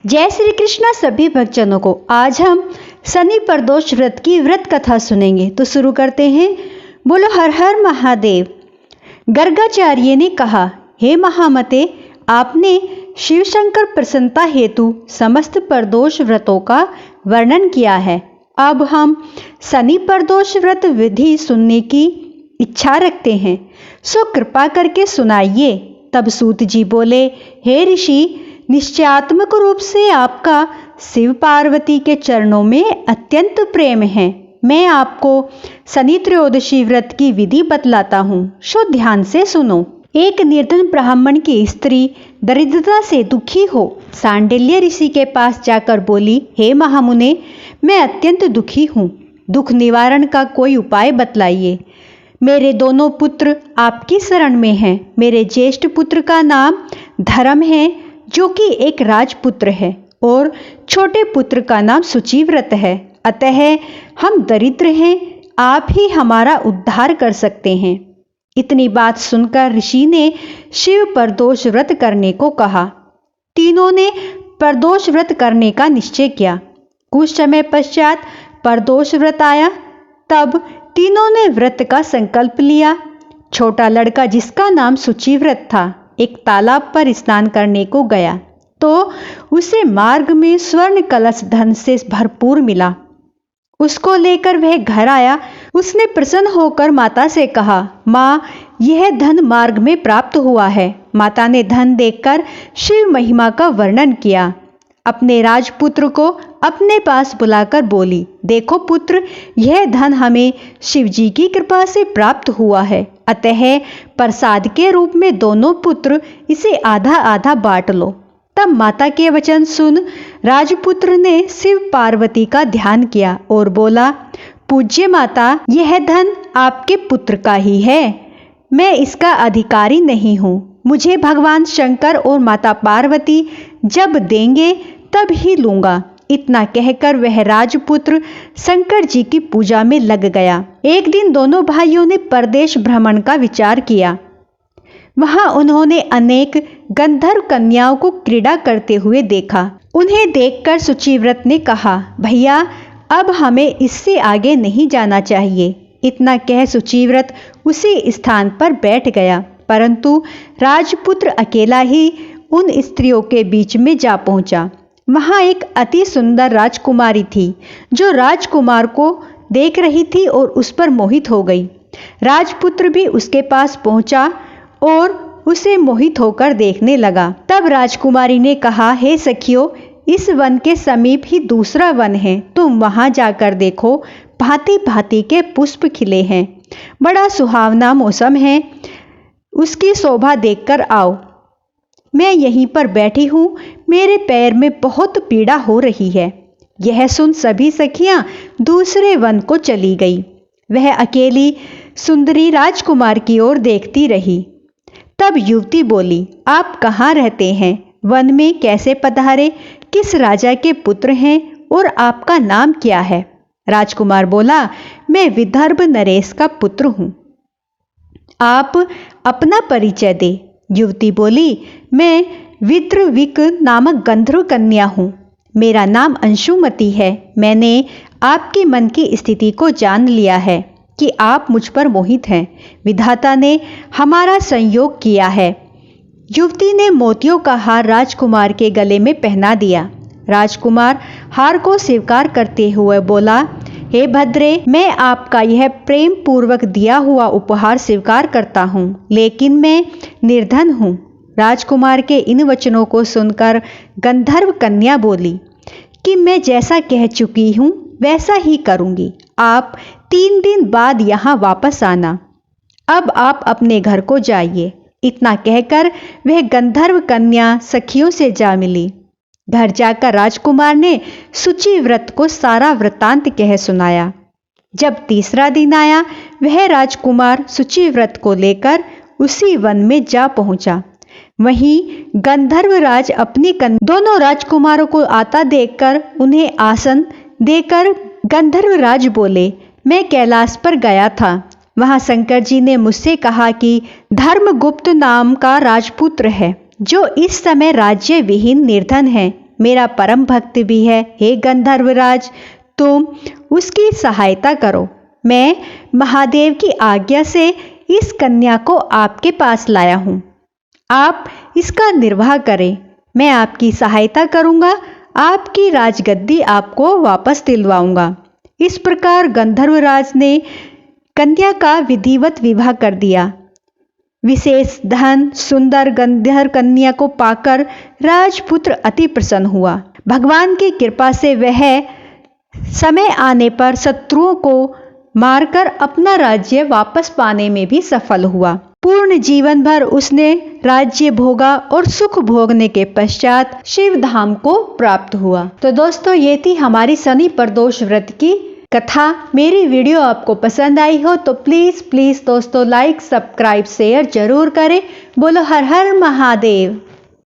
जय श्री कृष्णा सभी भक्तजनों को। आज हम शनि प्रदोष व्रत की व्रत कथा सुनेंगे। तो शुरू करते हैं। बोलो हर हर महादेव। गर्गाचार्य ने कहा, हे महामते, आपने शिव शंकर प्रसन्नता हेतु समस्त प्रदोष व्रतों का वर्णन किया है। अब हम शनि प्रदोष व्रत विधि सुनने की इच्छा रखते हैं, सो कृपा करके सुनाइए। तब सूत जी बोले, हे ऋषि, निश्चयात्मक रूप से आपका शिव पार्वती के चरणों में अत्यंत प्रेम है। मैं आपको शनि त्रयोदशी व्रत की विधि बतलाता हूँ, सो ध्यान से सुनो। एक निर्धन ब्राह्मण की स्त्री दरिद्रता से दुखी हो सांडिल्य ऋषि के पास जाकर बोली, हे महामुने, मैं अत्यंत दुखी हूँ, दुख निवारण का कोई उपाय बतलाइए। मेरे दोनों पुत्र आपकी शरण में हैं। मेरे ज्येष्ठ पुत्र का नाम धर्म है, जो कि एक राजपुत्र है, और छोटे पुत्र का नाम सुचिव्रत है। अतः हम दरिद्र हैं, आप ही हमारा उद्धार कर सकते हैं। इतनी बात सुनकर ऋषि ने शिव प्रदोष व्रत करने को कहा। तीनों ने प्रदोष व्रत करने का निश्चय किया। कुछ समय पश्चात प्रदोष व्रत आया। तब तीनों ने व्रत का संकल्प लिया। छोटा लड़का, जिसका नाम सुचिव्रत था, एक तालाब पर स्नान करने को गया तो उसे मार्ग में स्वर्ण कलश धन से भरपूर मिला। उसको लेकर वह घर आया। उसने प्रसन्न होकर माता से कहा, माँ, यह धन मार्ग में प्राप्त हुआ है। माता ने धन देखकर शिव महिमा का वर्णन किया। अपने राजपुत्र को अपने पास बुलाकर बोली, देखो पुत्र, यह धन हमें शिव जी की कृपा से प्राप्त हुआ है। अतः प्रसाद के रूप में दोनों पुत्र इसे आधा आधा बांट लो। तब माता के वचन सुन राजपुत्र ने शिव पार्वती का ध्यान किया और बोला, पूज्य माता, यह धन आपके पुत्र का ही है, मैं इसका अधिकारी नहीं हूँ। मुझे भगवान शंकर और माता पार्वती जब देंगे तब ही लूंगा। इतना कहकर वह राजपुत्र शंकर जी की पूजा में लग गया। एक दिन दोनों भाइयों ने परदेश भ्रमण का विचार किया। वहां उन्होंने अनेक गंधर्व कन्याओं को क्रीड़ा करते हुए देखा। उन्हें देखकर सुचिव्रत ने कहा, भैया, अब हमें इससे आगे नहीं जाना चाहिए। इतना कह सुचिव्रत उसी स्थान पर बैठ गया, परंतु राजपुत्र अकेला ही उन स्त्रियों के बीच में जा पहुंचा। वहां एक अति सुंदर राजकुमारी थी, जो राजकुमार को देख रही थी और उस पर मोहित हो गई। राजपुत्र भी उसके पास पहुंचा और उसे मोहित होकर देखने लगा। तब राजकुमारी ने कहा, हे सखियों, इस वन के समीप ही दूसरा वन है, तुम वहां जाकर देखो, भांति भांति के पुष्प खिले हैं, बड़ा सुहावना मौसम है, उसकी शोभा देखकर आओ। मैं यहीं पर बैठी हूँ, मेरे पैर में बहुत पीड़ा हो रही है। यह सुन सभी सखियां दूसरे वन को चली गई। वह अकेली सुंदरी राजकुमार की ओर देखती रही। तब युवती बोली, आप कहाँ रहते हैं? वन में कैसे पधारे? किस राजा के पुत्र हैं और आपका नाम क्या है? राजकुमार बोला, मैं विदर्भ नरेश का पुत्र हूँ। आप अपना परिचय दे। युवती बोली, मैं विद्रविक नामक गंधर्व कन्या हूँ। मेरा नाम अंशुमती है। मैंने आपके मन की स्थिति को जान लिया है कि आप मुझ पर मोहित हैं। विधाता ने हमारा संयोग किया है। युवती ने मोतियों का हार राजकुमार के गले में पहना दिया। राजकुमार हार को स्वीकार करते हुए बोला, हे भद्रे, मैं आपका यह प्रेम पूर्वक दिया हुआ उपहार स्वीकार करता हूँ, लेकिन मैं निर्धन हूँ। राजकुमार के इन वचनों को सुनकर गंधर्व कन्या बोली कि मैं जैसा कह चुकी हूँ वैसा ही करूँगी। आप 3 दिन बाद यहाँ वापस आना। अब आप अपने घर को जाइए। इतना कहकर वह गंधर्व कन्या सखियों से जा मिली। घर जाकर राजकुमार ने सुचिव्रत को सारा वृतांत कह सुनाया। जब तीसरा दिन आया, वह राजकुमार सुचिव्रत को लेकर उसी वन में जा पहुंचा। वहीं गंधर्वराज अपनी दोनों राजकुमारों को आता देखकर उन्हें आसन देकर गंधर्वराज बोले, मैं कैलाश पर गया था। वहां शंकर जी ने मुझसे कहा कि धर्मगुप्त नाम का राजपुत्र है, जो इस समय राज्य विहीन निर्धन है। मेरा परम भक्त भी है। हे गंधर्वराज, तुम उसकी सहायता करो। मैं महादेव की आज्ञा से इस कन्या को आपके पास लाया हूँ। आप इसका निर्वाह करें, मैं आपकी सहायता करूँगा, आपकी राजगद्दी आपको वापस दिलवाऊंगा। इस प्रकार गंधर्वराज ने कन्या का विधिवत विवाह कर दिया। विशेष धन सुंदर गंधर्व कन्या को पाकर राजपुत्र अति प्रसन्न हुआ। भगवान की कृपा से वह समय आने पर शत्रुओं को मारकर अपना राज्य वापस पाने में भी सफल हुआ। पूर्ण जीवन भर उसने राज्य भोगा और सुख भोगने के पश्चात शिव धाम को प्राप्त हुआ। तो दोस्तों, ये थी हमारी शनि प्रदोष व्रत की कथा। मेरी वीडियो आपको पसंद आई हो तो प्लीज दोस्तों लाइक, सब्सक्राइब, शेयर जरूर करें। बोलो हर हर महादेव।